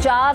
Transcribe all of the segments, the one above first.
4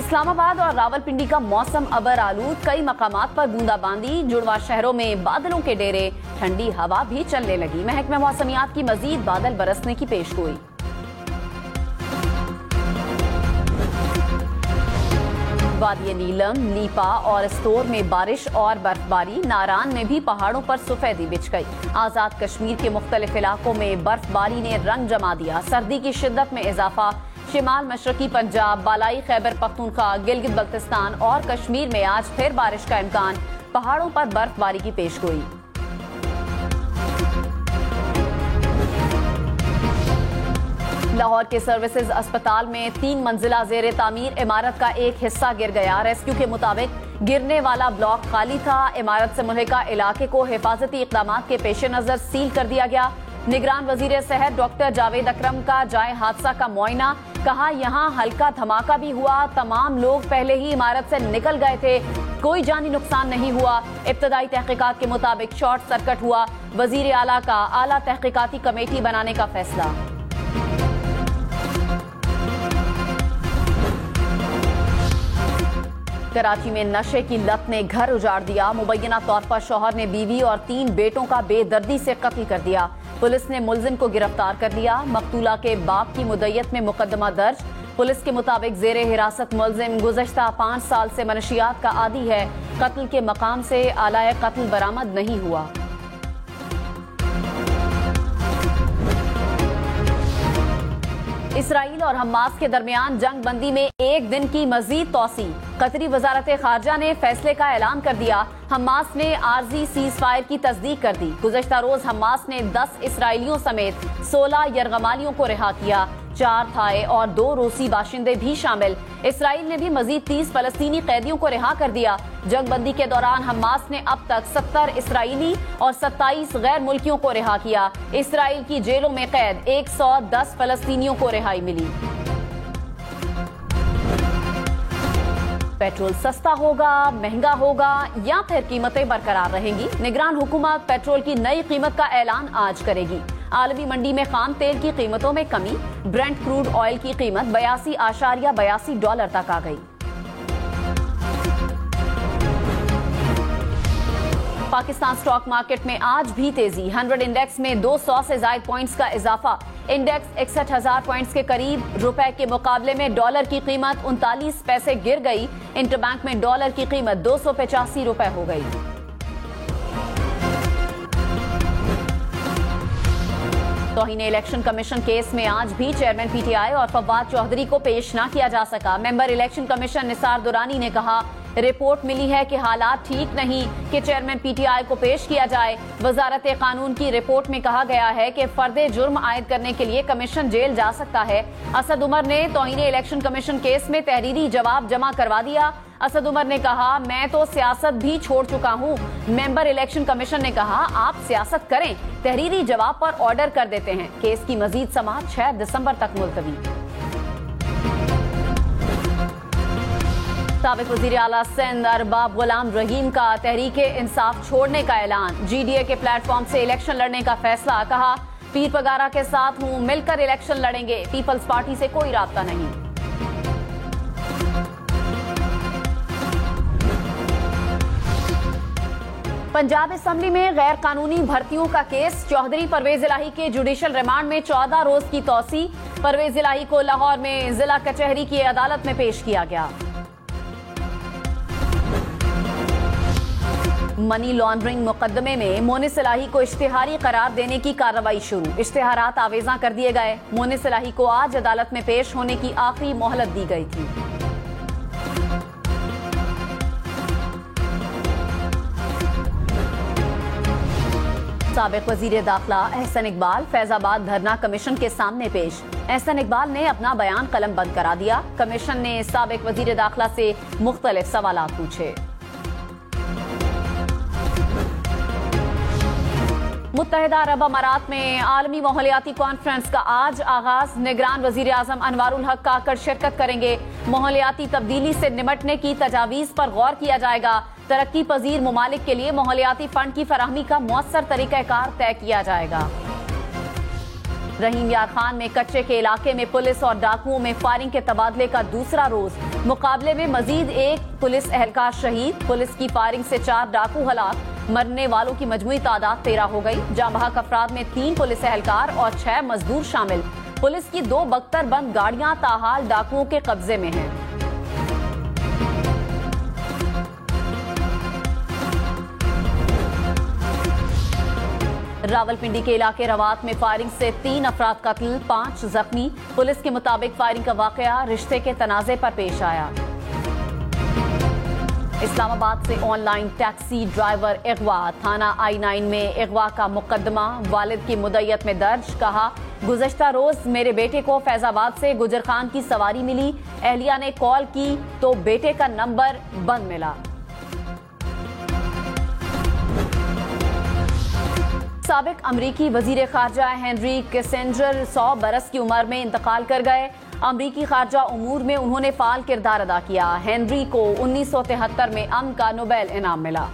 اسلام آباد اور راولپنڈی کا موسم ابر آلود، کئی مقامات پر بوندا باندی، جڑواں شہروں میں بادلوں کے ڈیرے، ٹھنڈی ہوا بھی چلنے لگی۔ محکمہ موسمیات کی مزید بادل برسنے کی پیشگوئی۔ وادی نیلم، لیپا اور استور میں بارش اور برف باری، ناران میں بھی پہاڑوں پر سفیدی بچھ گئی۔ آزاد کشمیر کے مختلف علاقوں میں برف باری نے رنگ جما دیا، سردی کی شدت میں اضافہ۔ شمال مشرقی پنجاب، بالائی خیبر پختونخوا، گلگت بلتستان اور کشمیر میں آج پھر بارش کا امکان، پہاڑوں پر برف باری کی پیشگوئی۔ لاہور کے سروسز اسپتال میں 3 منزلہ زیر تعمیر عمارت کا ایک حصہ گر گیا۔ ریسکیو کے مطابق گرنے والا بلاک خالی تھا۔ عمارت سے ملحقہ علاقے کو حفاظتی اقدامات کے پیش نظر سیل کر دیا گیا۔ نگران وزیر صحت ڈاکٹر جاوید اکرم کا جائے حادثہ کا معائنہ، کہا یہاں ہلکا دھماکہ بھی ہوا، تمام لوگ پہلے ہی عمارت سے نکل گئے تھے، کوئی جانی نقصان نہیں ہوا۔ ابتدائی تحقیقات کے مطابق شارٹ سرکٹ ہوا۔ وزیر اعلیٰ کا اعلیٰ تحقیقاتی کمیٹی بنانے کا فیصلہ۔ کراچی میں نشے کی لت نے گھر اجاڑ دیا، مبینہ طور پر شوہر نے بیوی اور 3 بیٹوں کا بے دردی سے قتل کر دیا۔ پولیس نے ملزم کو گرفتار کر لیا۔ مقتولہ کے باپ کی مدعیت میں مقدمہ درج۔ پولیس کے مطابق زیر حراست ملزم گزشتہ 5 سال سے منشیات کا عادی ہے۔ قتل کے مقام سے آلہ قتل برآمد نہیں ہوا۔ اسرائیل اور حماس کے درمیان جنگ بندی میں 1 دن کی مزید توسیع۔ قطری وزارت خارجہ نے فیصلے کا اعلان کر دیا۔ حماس نے عارضی سیز فائر کی تصدیق کر دی۔ گزشتہ روز حماس نے 10 اسرائیلیوں سمیت 16 یرغمالیوں کو رہا کیا، 4 تھائی اور 2 روسی باشندے بھی شامل۔ اسرائیل نے بھی مزید 30 فلسطینی قیدیوں کو رہا کر دیا۔ جنگ بندی کے دوران حماس نے اب تک 70 اسرائیلی اور 27 غیر ملکیوں کو رہا کیا۔ اسرائیل کی جیلوں میں قید 110 فلسطینیوں کو رہائی ملی۔ پیٹرول سستا ہوگا، مہنگا ہوگا یا پھر قیمتیں برقرار رہیں گی؟ نگران حکومت پیٹرول کی نئی قیمت کا اعلان آج کرے گی۔ عالمی منڈی میں خام تیل کی قیمتوں میں کمی، برنٹ کروڈ آئل کی قیمت $82.82 تک آ گئی۔ پاکستان سٹاک مارکیٹ میں آج بھی تیزی، 100 انڈیکس میں 200 سے زائد پوائنٹس کا اضافہ، انڈیکس 61,000 پوائنٹس کے قریب۔ روپے کے مقابلے میں ڈالر کی قیمت 39 پیسے گر گئی، انٹر بینک میں ڈالر کی قیمت 285 روپے ہو گئی۔ توہین الیکشن کمیشن کیس میں آج بھی چیئرمین پی ٹی آئی اور فواد چودھری کو پیش نہ کیا جا سکا۔ ممبر الیکشن کمیشن نثار دورانی نے کہا رپورٹ ملی ہے کہ حالات ٹھیک نہیں کہ چیئرمین پی ٹی آئی کو پیش کیا جائے۔ وزارت قانون کی رپورٹ میں کہا گیا ہے کہ فرد جرم عائد کرنے کے لیے کمیشن جیل جا سکتا ہے۔ اسد عمر نے توہین الیکشن کمیشن کیس میں تحریری جواب جمع کروا دیا۔ اسد عمر نے کہا میں تو سیاست بھی چھوڑ چکا ہوں۔ ممبر الیکشن کمیشن نے کہا آپ سیاست کریں، تحریری جواب پر آرڈر کر دیتے ہیں۔ کیس کی مزید سماعت 6 دسمبر تک ملتوی۔ سابق وزیر اعلیٰ سندھ ارباب غلام رحیم کا تحریک انصاف چھوڑنے کا اعلان، جی ڈی اے کے پلیٹ فارم سے الیکشن لڑنے کا فیصلہ، کہا پیر پگارا کے ساتھ ہوں، مل کر الیکشن لڑیں گے، پیپلز پارٹی سے کوئی رابطہ نہیں۔ پنجاب اسمبلی میں غیر قانونی بھرتیوں کا کیس، چودھری پرویز الہی کے جوڈیشل ریمانڈ میں 14 روز کی توسیع۔ پرویز الہی کو لاہور میں ضلع کچہری کی عدالت میں پیش کیا گیا۔ منی لانڈرنگ مقدمے میں مونس الہی کو اشتہاری قرار دینے کی کارروائی شروع، اشتہارات آویزاں کر دیے گئے۔ مونس الہی کو آج عدالت میں پیش ہونے کی آخری مہلت دی گئی تھی۔ سابق وزیر داخلہ احسن اقبال فیض آباد دھرنا کمیشن کے سامنے پیش۔ احسن اقبال نے اپنا بیان قلم بند کرا دیا۔ کمیشن نے سابق وزیر داخلہ سے مختلف سوالات پوچھے۔ متحدہ عرب امارات میں عالمی ماحولیاتی کانفرنس کا آج آغاز، نگران وزیر اعظم انوار الحق کاکڑ شرکت کریں گے۔ ماحولیاتی تبدیلی سے نمٹنے کی تجاویز پر غور کیا جائے گا۔ ترقی پذیر ممالک کے لیے ماحولیاتی فنڈ کی فراہمی کا مؤثر طریقہ کار طے کیا جائے گا۔ رحیم یار خان میں کچے کے علاقے میں پولیس اور ڈاکوؤں میں فائرنگ کے تبادلے کا دوسرا روز، مقابلے میں مزید ایک پولیس اہلکار شہید، پولیس کی فائرنگ سے 4 ڈاکو ہلاک، مرنے والوں کی مجموعی تعداد 13 ہو گئی۔ جاں بحق افراد میں 3 پولیس اہلکار اور 6 مزدور شامل۔ پولیس کی 2 بختر بند گاڑیاں تاحال ڈاکوؤں کے قبضے میں ہیں۔ راولپنڈی کے علاقے روات میں فائرنگ سے 3 افراد قتل، 5 زخمی۔ پولیس کے مطابق فائرنگ کا واقعہ رشتے کے تنازع پر پیش آیا۔ اسلام آباد سے آن لائن ٹیکسی ڈرائیور اغوا، تھانہ I-9 میں اغوا کا مقدمہ والد کی مدعیت میں درج۔ کہا، گزشتہ روز میرے بیٹے کو فیض آباد سے گجر خان کی سواری ملی، اہلیہ نے کال کی تو بیٹے کا نمبر بند ملا۔ سابق امریکی وزیر خارجہ ہینری کسنجر 100 برس کی عمر میں انتقال کر گئے۔ امریکی خارجہ امور میں انہوں نے فعال کردار ادا کیا۔ ہینری کو 1973 میں امن کا نوبیل انعام ملا۔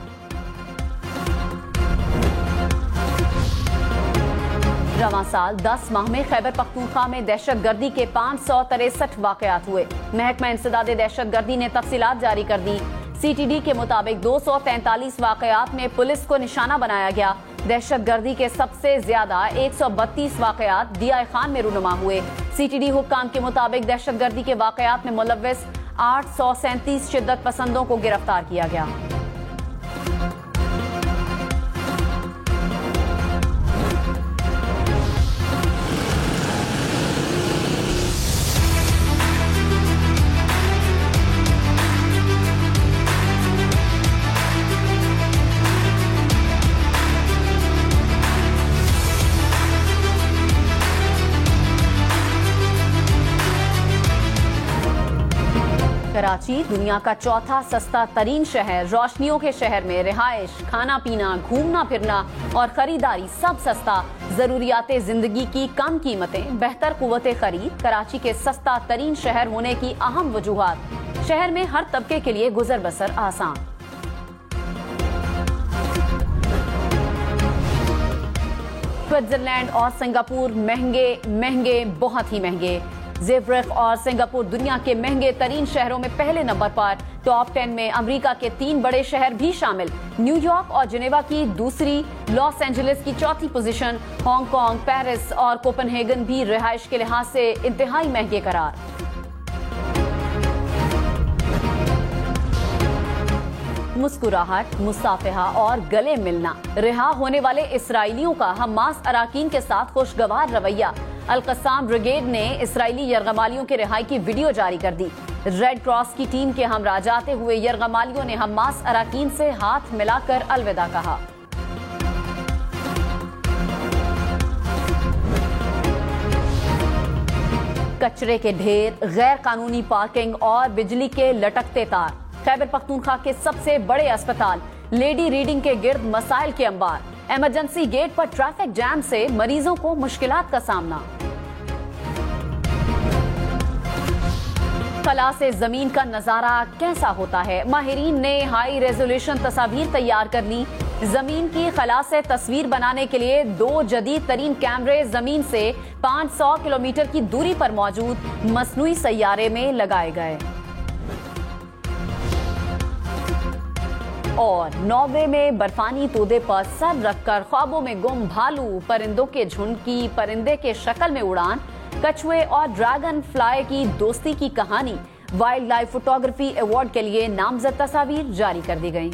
رواں سال 10 ماہ میں خیبر پختونخوا میں دہشت گردی کے 563 واقعات ہوئے۔ محکمہ انسداد دہشت گردی نے تفصیلات جاری کر دی۔ CTD کے مطابق 243 واقعات میں پولیس کو نشانہ بنایا گیا۔ دہشت گردی کے سب سے زیادہ 132 واقعات DI خان میں رونما ہوئے۔ CTD حکام کے مطابق دہشت گردی کے واقعات میں ملوث 837 شدت پسندوں کو گرفتار کیا گیا۔ کراچی دنیا کا چوتھا سستا ترین شہر، روشنیوں کے شہر میں رہائش، کھانا پینا، گھومنا پھرنا اور خریداری سب سستا، ضروریات زندگی کی کم قیمتیں، بہتر قوت خرید۔ کراچی کے سستا ترین شہر ہونے کی اہم وجوہات، شہر میں ہر طبقے کے لیے گزر بسر آسان۔ سوئٹزرلینڈ اور سنگاپور مہنگے بہت ہی مہنگے۔ زیورخ اور سنگاپور دنیا کے مہنگے ترین شہروں میں پہلے نمبر پر۔ ٹاپ 10 میں امریکہ کے 3 بڑے شہر بھی شامل، نیو یارک اور جنیوا کی دوسری، لاس اینجلس کی چوتھی پوزیشن، ہانگ کانگ، پیرس اور کوپن ہیگن بھی رہائش کے لحاظ سے انتہائی مہنگے قرار۔ مسکراہٹ، مصافحہ اور گلے ملنا، رہا ہونے والے اسرائیلیوں کا حماس اراکین کے ساتھ خوشگوار رویہ۔ القسام بریگیڈ نے اسرائیلی یرغمالیوں کی رہائی کی ویڈیو جاری کر دی۔ ریڈ کراس کی ٹیم کے ہمراہ جاتے ہوئے یرغمالیوں نے حماس اراکین سے ہاتھ ملا کر الوداع کہا۔ کچرے کے ڈھیر، غیر قانونی پارکنگ اور بجلی کے لٹکتے تار۔ خیبر پختونخوا کے سب سے بڑے اسپتال لیڈی ریڈنگ کے گرد مسائل کے انبار۔ ایمرجنسی گیٹ پر ٹریفک جام سے مریضوں کو مشکلات کا سامنا۔ خلا سے زمین کا نظارہ کیسا ہوتا ہے؟ ماہرین نے ہائی ریزولوشن تصاویر تیار کر لی۔ زمین کی خلا سے تصویر بنانے کے لیے 2 جدید ترین کیمرے زمین سے 500 کلومیٹر کی دوری پر موجود مصنوعی سیارے میں لگائے گئے۔ اور ناروے میں برفانی تودے پر سر رکھ کر خوابوں میں گم بھالو پرندوں کے جھنڈ کی پرندے کے شکل میں اڑان، کچھوے اور ڈریگن فلائی کی دوستی کی کہانی۔ وائلڈ لائف فوٹوگرافی ایوارڈ کے لیے نامزد تصاویر جاری کر دی گئیں۔